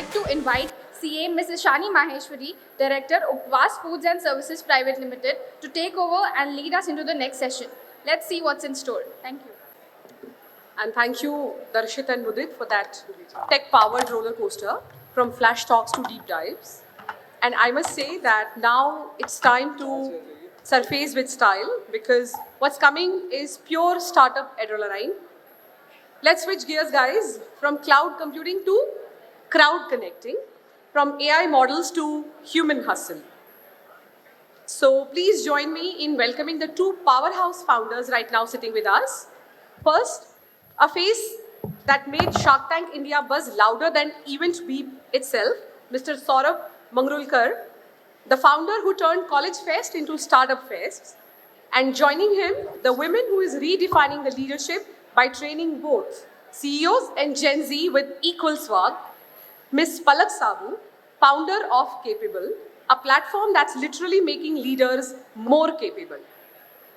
like to invite CA Mrs. Shani Maheshwari, Director, Upvas Foods and Services Private Limited, to take over and lead us into the next session. Let's see what's in store. Thank you. And thank you, Darshit and Mudit, for that tech-powered roller coaster from flash talks to deep dives. And I must say that now it's time to surface with style because what's coming is pure startup adrenaline. Let's switch gears, guys, from cloud computing to crowd connecting, from AI models to human hustle. So please join me in welcoming the two powerhouse founders right now sitting with us. First, a face that made Shark Tank India buzz louder than Event Beep itself, Mr. Saurabh Mangrolkar, the founder who turned College Fest into Startup Fest. And joining him, the woman who is redefining the leadership by training both CEOs and Gen Z with equal swag, Ms. Palak Sabu, founder of Capable, a platform that's literally making leaders more capable.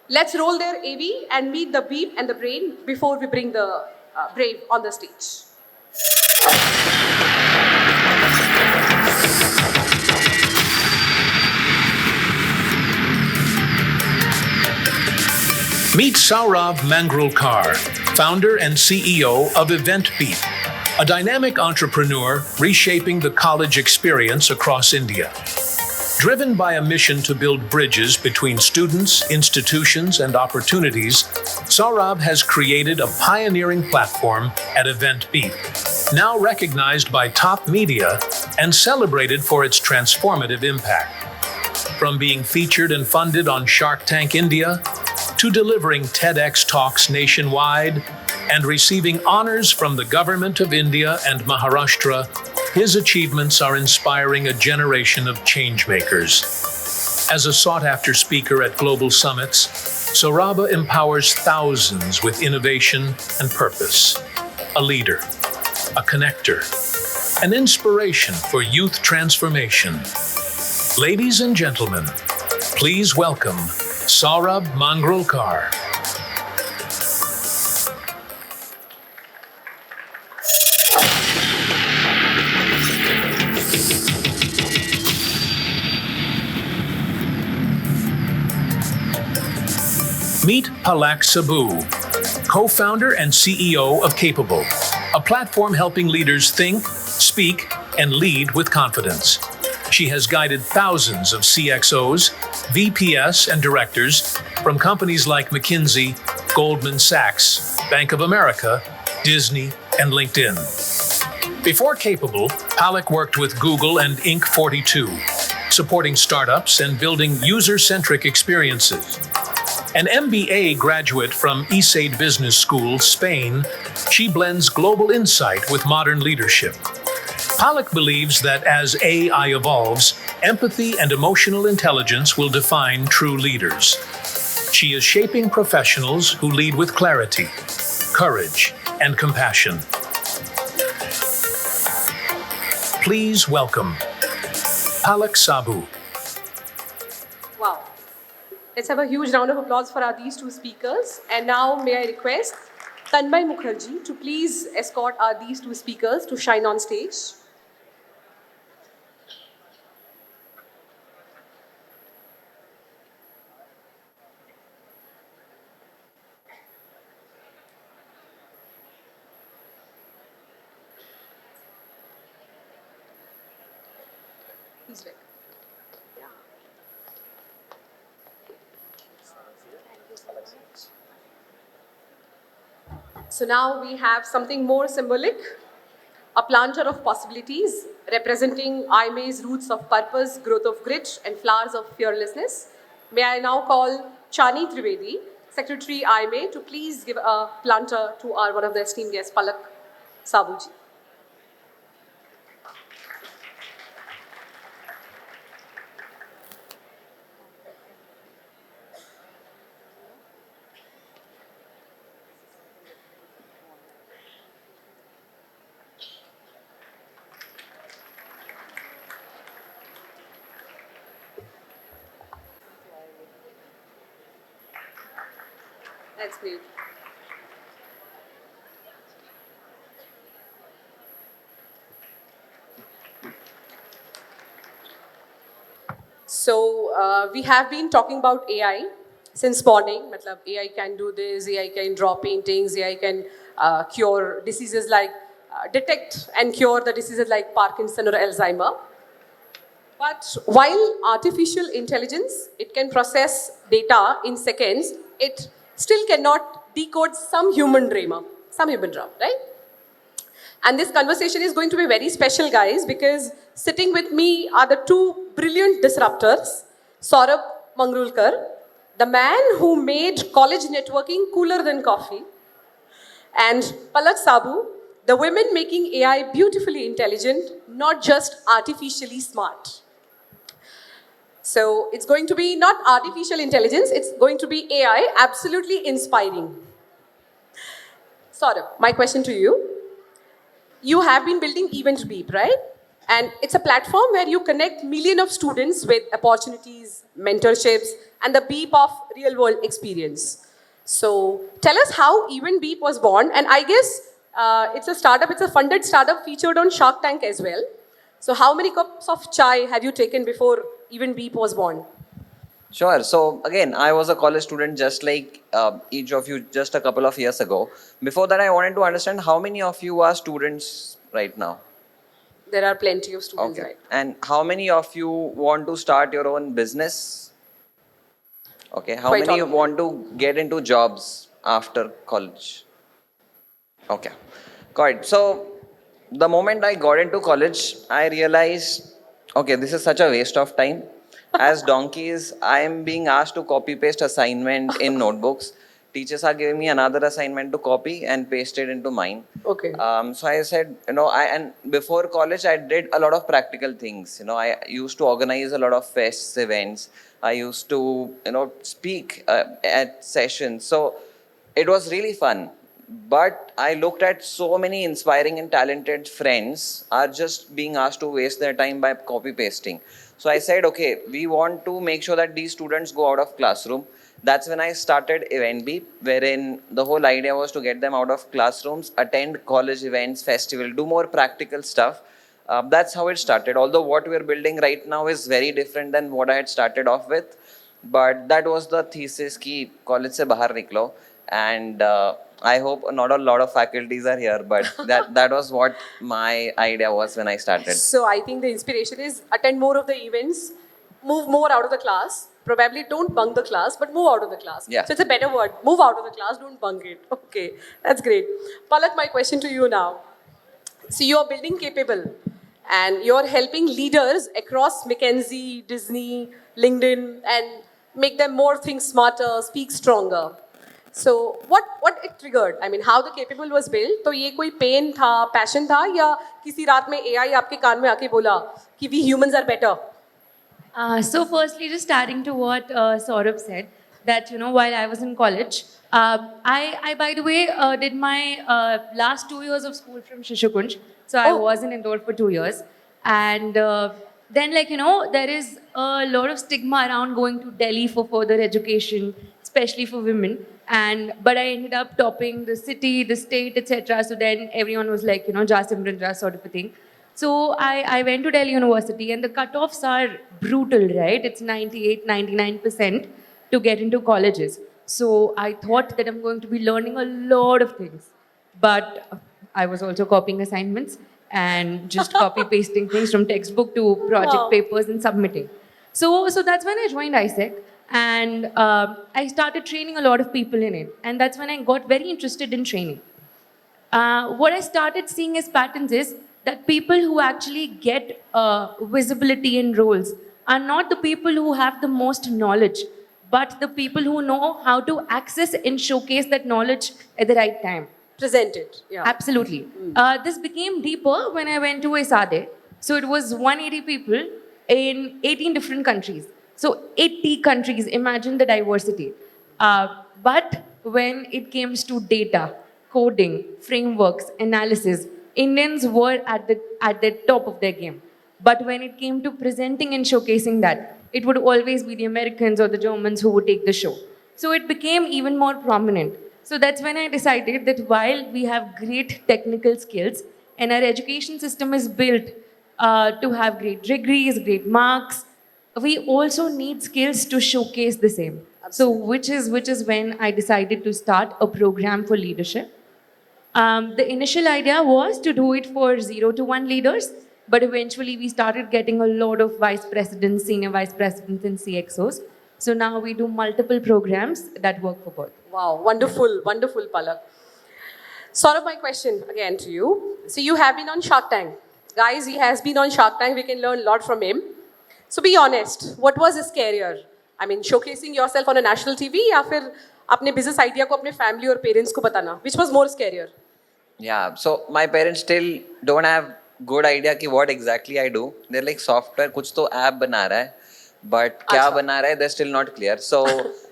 Let's roll their AV and meet the beep and the brain before we bring the brave on the stage. Meet Saurabh Mangrolkar, founder and CEO of EventBeep, a dynamic entrepreneur reshaping the college experience across India. Driven by a mission to build bridges between students, institutions, and opportunities, Saurabh has created a pioneering platform at EventBeep, now recognized by top media and celebrated for its transformative impact. From being featured and funded on Shark Tank India, to delivering TEDx talks nationwide, and receiving honors from the Government of India and Maharashtra, his achievements are inspiring a generation of changemakers. As a sought-after speaker at global summits, Saurabh empowers thousands with innovation and purpose. A leader, a connector, an inspiration for youth transformation. Ladies and gentlemen, please welcome Saurabh Mangrolkar. Meet Palak Sabu, co-founder and CEO of Capable, a platform helping leaders think, speak, and lead with confidence. She has guided thousands of CXOs, VPS, and directors from companies like McKinsey, Goldman Sachs, Bank of America, Disney, and LinkedIn. Before Capable, Palak worked with Google and Inc. 42, supporting startups and building user-centric experiences. An MBA graduate from ESAID Business School, Spain, she blends global insight with modern leadership. Palak believes that as AI evolves, empathy and emotional intelligence will define true leaders. She is shaping professionals who lead with clarity, courage, and compassion. Please welcome Palak Sabu. Wow. Let's have a huge round of applause for these two speakers. And now may I request Tanmay Mukherjee to please escort these two speakers to shine on stage. Please look. So now we have something more symbolic, a planter of possibilities representing IMA's roots of purpose, growth of grit, and flowers of fearlessness. May I now call Chani Trivedi, Secretary IMA, to please give a planter to one of the esteemed guests, Palak Sabuji. That's great. So we have been talking about AI since morning. Matlab, AI can do this, AI can draw paintings, AI can cure diseases like, detect and cure the diseases like Parkinson or Alzheimer. But while artificial intelligence, it can process data in seconds, it still cannot decode some human drama, right? And this conversation is going to be very special, guys, because sitting with me are the two brilliant disruptors, Saurabh Mangrulkar, the man who made college networking cooler than coffee, and Palak Sabu, the women making AI beautifully intelligent, not just artificially smart. So it's going to be not artificial intelligence, it's going to be AI, absolutely inspiring. Saurabh, my question to you. You have been building Event Beep, right? And it's a platform where you connect millions of students with opportunities, mentorships, and the beep of real world experience. So tell us how Event Beep was born. And I guess it's a startup, it's a funded startup featured on Shark Tank as well. So how many cups of chai have you taken before Event Beep was born? Sure. So again, I was a college student just like each of you just a couple of years ago. Before that, I wanted to understand how many of you are students right now? There are plenty of students, Okay. right? And how many of you want to start your own business? Okay. How Quite many all. want to get into jobs after college? Okay. Got it. So the moment I got into college, I realized, okay, this is such a waste of time. As donkeys, I am being asked to copy paste assignment in notebooks. Teachers are giving me another assignment to copy and paste it into mine. Okay. So I said, and before college, I did a lot of practical things. I used to organize a lot of fests, events. I used to, speak at sessions. So it was really fun. But I looked at so many inspiring and talented friends are just being asked to waste their time by copy pasting. So I said, okay, we want to make sure that these students go out of classroom. That's when I started EventBeep, wherein the whole idea was to get them out of classrooms, attend college events, festival, do more practical stuff. That's how it started. Although what we're building right now is very different than what I had started off with. But that was the thesis ki college se bahar niklo. And I hope not a lot of faculties are here, but that was what my idea was when I started. So I think the inspiration is attend more of the events, move more out of the class. Probably don't bunk the class, but move out of the class. Yeah. So it's a better word. Move out of the class, don't bunk it. Okay, that's great. Palak, my question to you now. So you're building capable and you're helping leaders across McKinsey, Disney, LinkedIn, and make them more think smarter, speak stronger. So what it triggered? I mean, how the capable was built? तो ये कोई pain था, passion था या किसी रात में AI आपके कान में आके बोला कि we humans are better? So firstly, just adding to what Saurabh said, that while I was in college, I by the way did my last 2 years of school from Shishukunj. So I Oh. was in Indore for 2 years, and then there is a lot of stigma around going to Delhi for further education, especially for women. But I ended up topping the city, the state, etc. So then everyone was like, Ja Simran Ja sort of a thing. So I went to Delhi University and the cutoffs are brutal, right? It's 98, 99% to get into colleges. So I thought that I'm going to be learning a lot of things. But I was also copying assignments and just copy pasting things from textbook to project Wow. papers and submitting. So that's when I joined ISEC and I started training a lot of people in it. And that's when I got very interested in training. What I started seeing as patterns is that people who actually get visibility in roles are not the people who have the most knowledge, but the people who know how to access and showcase that knowledge at the right time. Present it. Yeah. Absolutely. This became deeper when I went to ESADE. So it was 180 people in 18 different countries. So 80 countries, imagine the diversity. But when it came to data, coding, frameworks, analysis, Indians were at the top of their game. But when it came to presenting and showcasing that, it would always be the Americans or the Germans who would take the show. So it became even more prominent. So that's when I decided that while we have great technical skills and our education system is built to have great degrees, great marks, we also need skills to showcase the same. So which is when I decided to start a program for leadership. The initial idea was to do it for 0 to 1 leaders, but eventually we started getting a lot of vice presidents, senior vice presidents, and CXOs. So now we do multiple programs that work for both. Wow, wonderful, wonderful, Palak. Sort of my question again to you. So you have been on Shark Tank. Guys, he has been on Shark Tank. We can learn a lot from him. So be honest, what was his career? I mean, showcasing yourself on a national TV या फिर अपने business idea को अपने family और parents को बताना? Which was more scarier? Yeah, so my parents still don't have good idea कि what exactly I do. They're like software, कुछ तो app बना रहा है, but क्या बना रहा है, they're still not clear. So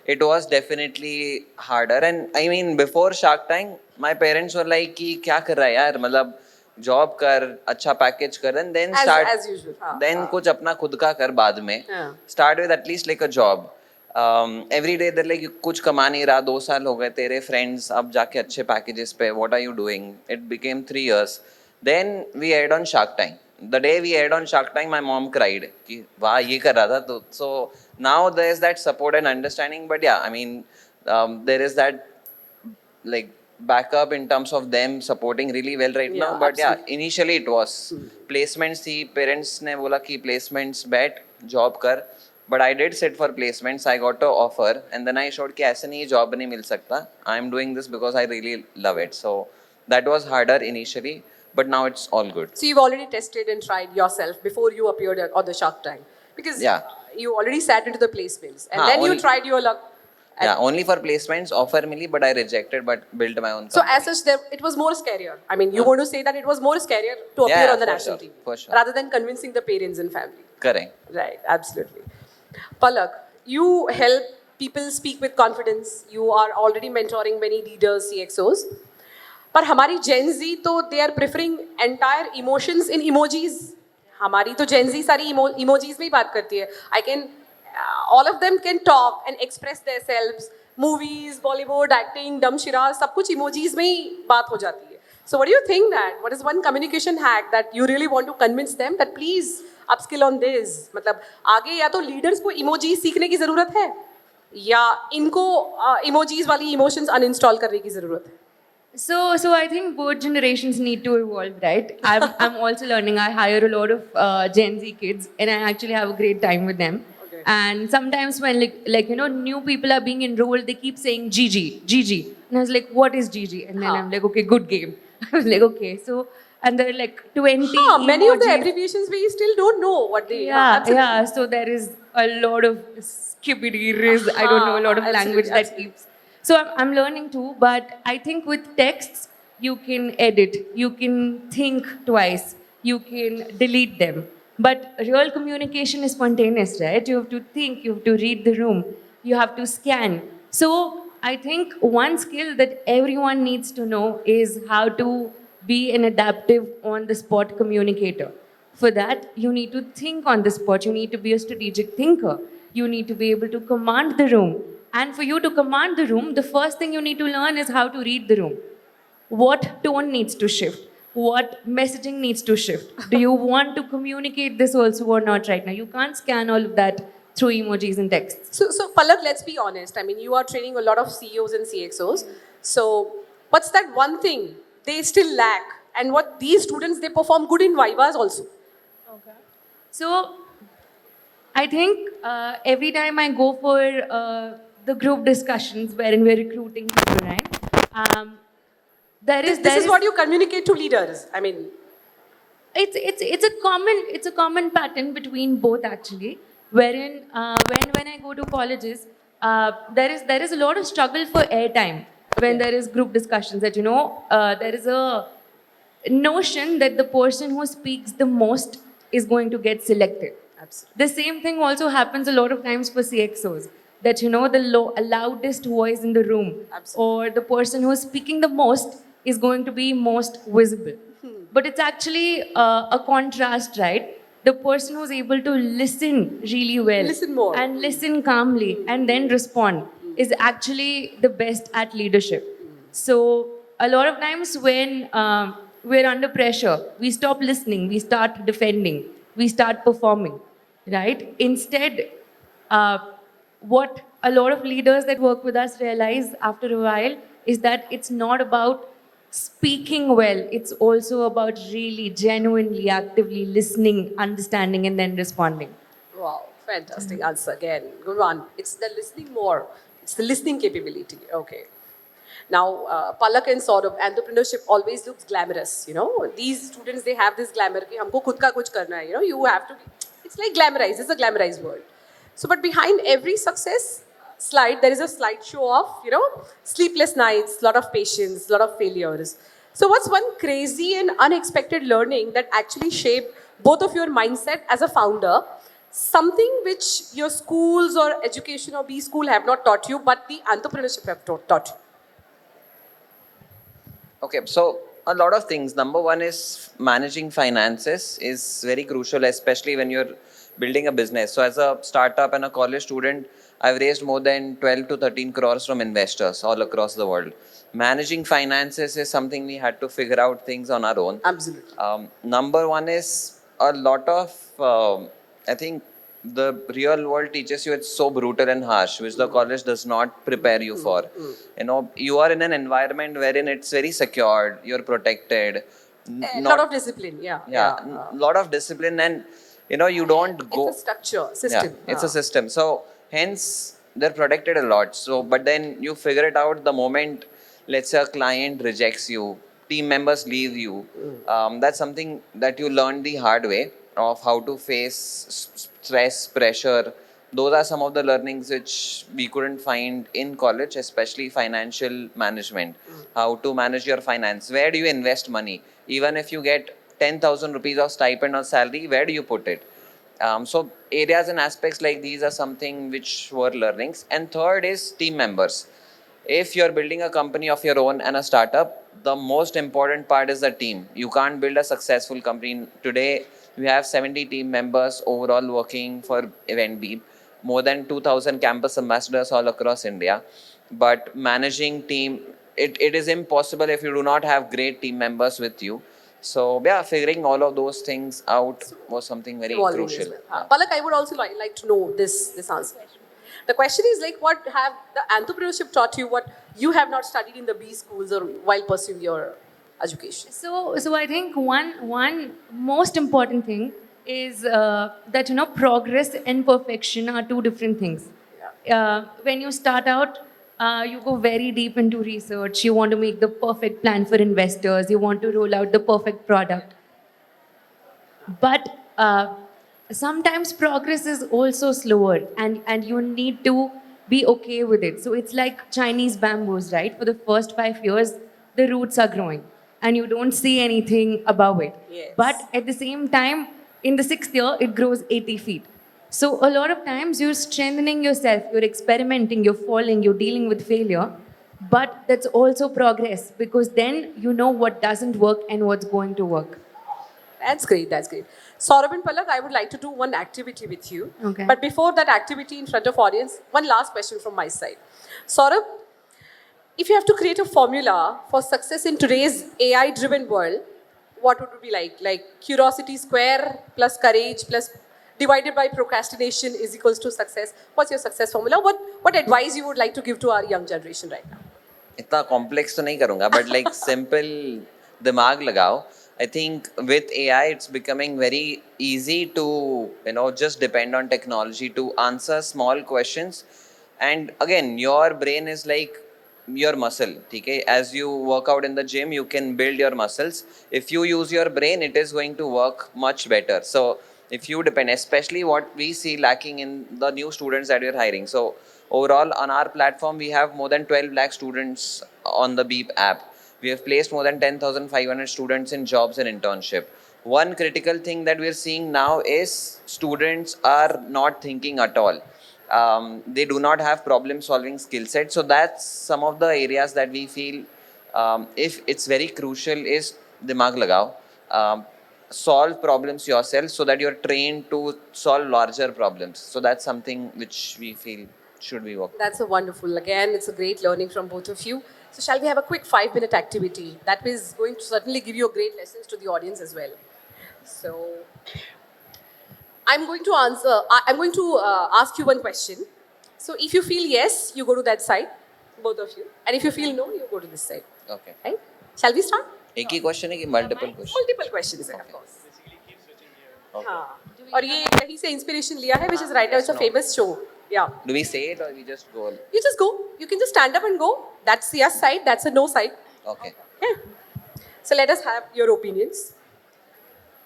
it was definitely harder. And I mean, before Shark Tank, my parents were like कि क्या कर रहा है यार, मतलब जॉब कर, अच्छा पैकेज कर, and then start, as usual. हाँ, then कुछ अपना खुद का कर बाद में. हाँ. Start with at least like a job. Every day they're like कुछ कमा नहीं रहा, 2 साल हो गए, तेरे friends अब जाके अच्छे packages पे, what are you doing? It became 3 years. Then we aired on Shark Tank. The day we aired on Shark Tank, my mom cried कि वाह ये कर रहा था तो. So now there is that support and understanding, but yeah, I mean there is that like backup in terms of them supporting really well right now. But yeah, initially it was placements थी, parents ने बोला कि placements bet, job कर. But I did sit for placements. I got an offer, and then I showed कि ऐसे नहीं job नहीं मिल सकता. I am doing this because I really love it. So that was harder initially, but now it's all good. So you've already tested and tried yourself before you appeared on the Shark Tank. Because you already sat into the placements. And then you tried your luck. Yeah, only for placements, offer milli, but I rejected, but built my own. So as such, it was more scarier. I mean, you want to say that it was more scarier to appear on the for national sure, TV. for sure. Rather than convincing the parents and family. Correct. Right, absolutely. Palak, you help people speak with confidence. You are already mentoring many leaders, CXOs. पर हमारी Gen Z तो they are preferring entire emotions in emojis. हमारी तो Gen Z सारी emojis में ही बात करती है. All of them can talk and express themselves. Movies, Bollywood, acting, dumshira, सब कुछ emojis में ही बात हो जाती है. So what do you think that? What is one communication hack that you really want to convince them that please upskill on this? मतलब आगे या तो leaders को emojis सीखने की ज़रूरत है या इनको emojis वाली emotions uninstall करने की ज़रूरत है. So I think both generations need to evolve, right? I'm also learning. I hire a lot of Gen Z kids, and I actually have a great time with them. Okay. And sometimes when like you know new people are being enrolled, they keep saying GG, and I was like, what is GG? And then I'm like, okay, good game. I was like, okay, so and there are like 20. Many of the emojis. abbreviations we still don't know what they. Yeah. So there is a lot of skibbity riz. I don't know a lot of language that keeps. So I'm learning too, but I think with texts, you can edit, you can think twice, you can delete them. But real communication is spontaneous, right? You have to think, you have to read the room, you have to scan. So I think one skill that everyone needs to know is how to be an adaptive on the spot communicator. For that, you need to think on the spot, you need to be a strategic thinker, you need to be able to command the room. And for you to command the room, the first thing you need to learn is how to read the room. What tone needs to shift? What messaging needs to shift? Do you want to communicate this also or not right now? You can't scan all of that through emojis and texts. So Palak, let's be honest. I mean, you are training a lot of CEOs and CXOs. So what's that one thing they still lack? And what these students, they perform good in Vivas also. Okay. So I think every time I go for the group discussions wherein we're recruiting people, right? This is what you communicate to leaders. I mean, it's a common pattern between both actually. Wherein when I go to colleges, there is a lot of struggle for airtime when there is group discussions. That there is a notion that the person who speaks the most is going to get selected. absolutely. The same thing also happens a lot of times for CXOs. That the loudest voice in the room or the person who is speaking the most is going to be most visible. But it's actually a contrast, right? The person who's able to listen really well, Listen more. and listen calmly and then respond is actually the best at leadership. So a lot of times when we're under pressure, we stop listening, we start defending, we start performing. right? Instead, what a lot of leaders that work with us realize after a while is that it's not about speaking well, it's also about really genuinely, actively listening, understanding, and then responding. Wow, fantastic answer again. Good one. It's the listening more. It's the listening capability. Okay. Now, Palak and Saurabh, entrepreneurship always looks glamorous. You know, these students, they have this glamour कि हमको खुद का कुछ करना है. You know, you have to be. It's like glamorized. It's a glamorized world. So, but behind every success slide, there is a slideshow of sleepless nights, lot of patience, lot of failures. So, what's one crazy and unexpected learning that actually shaped both of your mindset as a founder? Something which your schools or education or B school have not taught you, but the entrepreneurship have taught you. Okay, so a lot of things. Number one is managing finances is very crucial, especially when you're building a business. So as a startup and a college student, I've raised more than 12 to 13 crores from investors all across the world. Managing finances is something we had to figure out things on our own. Absolutely. Number one is a lot of, I think the real world teaches you it's so brutal and harsh, which the college does not prepare you for. You know, you are in an environment wherein it's very secured, you're protected. A lot of discipline, yeah. Yeah, a lot of discipline, and you don't go. It's a structure, system. Yeah, it's a system. So hence they're protected a lot. So, but then you figure it out the moment, let's say a client rejects you, team members leave you. That's something that you learn the hard way of how to face stress, pressure. Those are some of the learnings which we couldn't find in college, especially financial management. How to manage your finance. Where do you invest money? Even if you get 10,000 rupees of stipend or salary, where do you put it? So areas and aspects like these are something which were learnings. And third is team members. If you're building a company of your own and a startup, the most important part is the team. You can't build a successful company. Today, we have 70 team members overall working for EventBeep, more than 2,000 campus ambassadors all across India. But managing team, it is impossible if you do not have great team members with you. So yeah, figuring all of those things out was something very Evolving as crucial. well. Palak, I would also like to know this answer. The question is like, what have the entrepreneurship taught you, what you have not studied in the B schools or while pursuing your education? So I think one most important thing is that progress and perfection are two different things. When you start out, you go very deep into research. You want to make the perfect plan for investors. You want to roll out the perfect product. But sometimes progress is also slower, and you need to be okay with it. So it's like Chinese bamboos, right? For the first 5 years, the roots are growing, and you don't see anything above it. Yes. But at the same time, in the 6th year, it grows 80 feet. So a lot of times you're strengthening yourself, you're experimenting, you're falling, you're dealing with failure. But that's also progress, because then you know what doesn't work and what's going to work. That's great, that's great. Saurabh and Palak, I would like to do one activity with you. Okay. But before that activity in front of audience, one last question from my side. Saurabh, if you have to create a formula for success in today's AI-driven world, what would it be like? Like curiosity square plus courage plus divided by procrastination is equals to success. What's your success formula? What advice you would like to give to our young generation right now? इतना complex तो नहीं करूँगा, but like simple दिमाग लगाओ. I think with AI, it's becoming very easy to just depend on technology to answer small questions. And again, your brain is like your muscle. Okay? As you work out in the gym, you can build your muscles. If you use your brain, it is going to work much better. So if you depend, especially what we see lacking in the new students that we're hiring. So overall, on our platform, we have more than 12 lakh students on the Beep app. We have placed more than 10,500 students in jobs and internship. One critical thing that we're seeing now is students are not thinking at all. They do not have problem solving skill set. So that's some of the areas that we feel if it's very crucial is dimag lagao. Solve problems yourself so that you're trained to solve larger problems. So that's something which we feel should be worked. That's a wonderful. Again, it's a great learning from both of you. So shall we have a quick 5-minute activity? That is going to certainly give you a great lessons to the audience as well. So I'm going to answer. I'm going to ask you one question. So if you feel yes, you go to that side, both of you. And if you feel no, you go to this side. Okay. Right? Shall we start? एक ही question है कि multiple question? Multiple questions, of course. Okay. हाँ. और ये कहीं से inspiration लिया है, which is right now it's a famous show. Yeah. Do we say it or we just go? You just go. You can just stand up and go. That's the yes side. That's a no side. Okay. Okay. So let us have your opinions.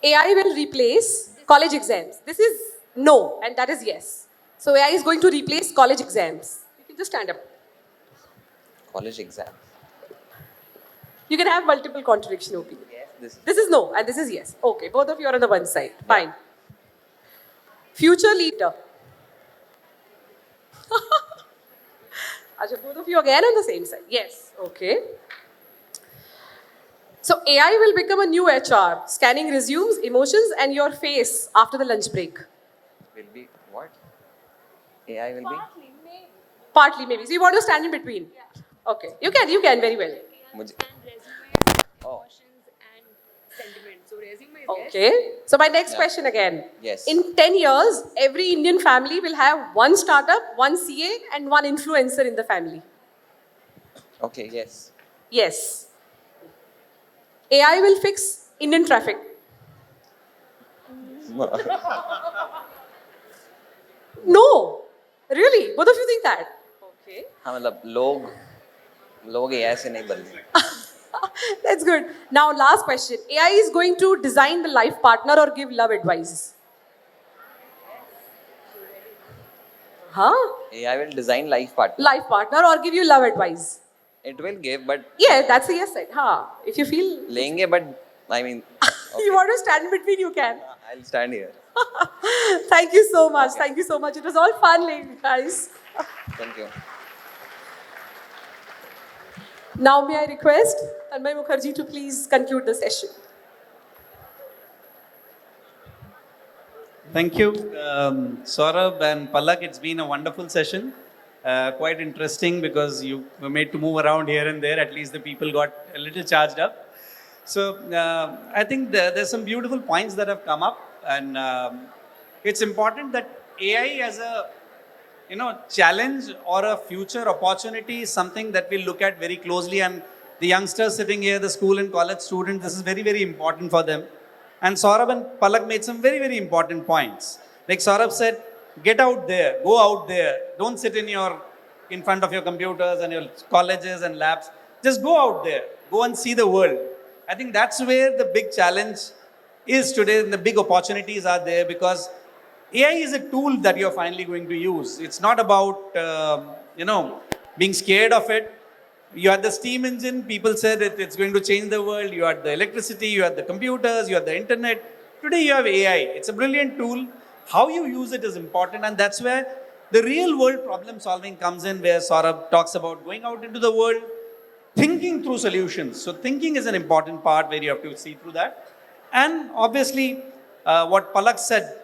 AI will replace college exams. This is no, and that is yes. So AI is going to replace college exams. You can just stand up. College exam. You can have multiple contradiction opinions. Yes. This is no, and this is yes. Okay, both of you are on the one side. Fine. Future leader. Acha, both of you again on the same side. Yes. Okay. So AI will become a new HR, scanning resumes, emotions, and your face after the lunch break. Will be what? AI will be? Partly maybe. So you want to stand in between? Yeah. Okay. You can very well. मुझे. Oh. Okay. So my next question again. Yes. In 10 years, every Indian family will have one startup, one CA, and one influencer in the family. Okay. Yes. Yes. AI will fix Indian traffic. No. Really? Both of you think that? Okay. हाँ मतलब लोग AI से नहीं बदले. That's good. Now, last question. AI is going to design the life partner or give love advice? Huh? AI will design life partner. Life partner or give you love advice? It will give, but Yeah, that's a yes side. Huh? If you feel लेंगे, but I mean. you want to stand in between, you can. I'll stand here. Thank you so much. Thank you so much. It was all fun, guys. Thank you. Now, may I request Tanmay Mukherjee to please conclude the session? Thank you, Saurabh and Palak. It's been a wonderful session. Quite interesting because you were made to move around here and there. At least the people got a little charged up. So I think there's some beautiful points that have come up, and it's important that AI as a challenge or a future opportunity is something that we look at very closely. And the youngsters sitting here, the school and college students, this is very, very important for them. And Saurabh and Palak made some very, very important points. Like Saurabh said, get out there, go out there. Don't sit in front of your computers and your colleges and labs. Just go out there, go and see the world. I think that's where the big challenge is today, and the big opportunities are there, because AI is a tool that you're finally going to use. It's not about, being scared of it. You had the steam engine, people said it's going to change the world. You had the electricity, you had the computers, you had the internet. Today you have AI. It's a brilliant tool. How you use it is important, and that's where the real world problem solving comes in, where Saurabh talks about going out into the world, thinking through solutions. So thinking is an important part where you have to see through that. And obviously, what Palak said,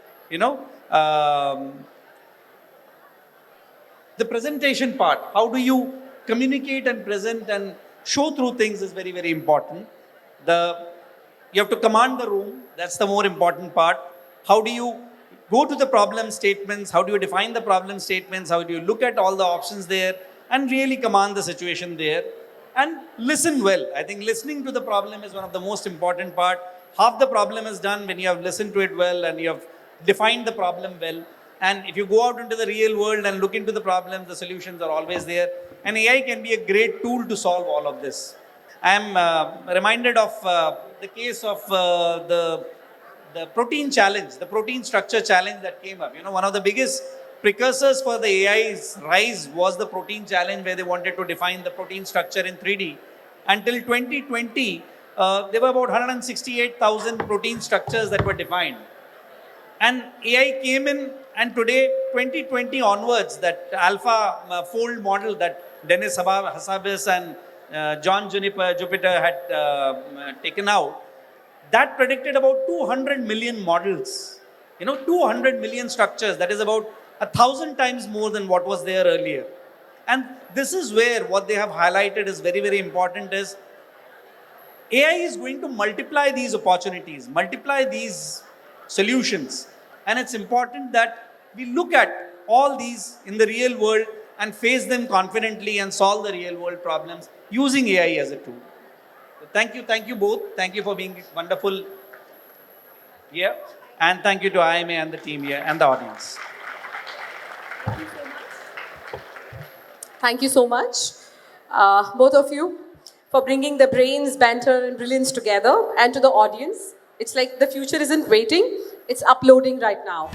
the presentation part, how do you communicate and present and show through things is very, very important. You have to command the room. That's the more important part. How do you go to the problem statements? How do you define the problem statements? How do you look at all the options there and really command the situation there? And listen well. I think listening to the problem is one of the most important part. Half the problem is done when you have listened to it well and you have defined the problem well. And if you go out into the real world and look into the problems, the solutions are always there. And AI can be a great tool to solve all of this. I am reminded of the case of the protein challenge, the protein structure challenge that came up. One of the biggest precursors for the AI's rise was the protein challenge, where they wanted to define the protein structure in 3D. Until 2020, there were about 168,000 protein structures that were defined. And AI came in, and today, 2020 onwards, that AlphaFold model that Dennis Hassabis and John Jupiter had taken out, that predicted about 200 million models. 200 million structures. That is about 1,000 times more than what was there earlier. And this is where what they have highlighted is very, very important is AI is going to multiply these opportunities, multiply these solutions. And it's important that we look at all these in the real world and face them confidently and solve the real world problems using AI as a tool. So thank you both. Thank you for being wonderful here. And thank you to IMA and the team here and the audience. Thank you so much, both of you, for bringing the brains, banter, and brilliance together. And to the audience, it's like the future isn't waiting, it's uploading right now.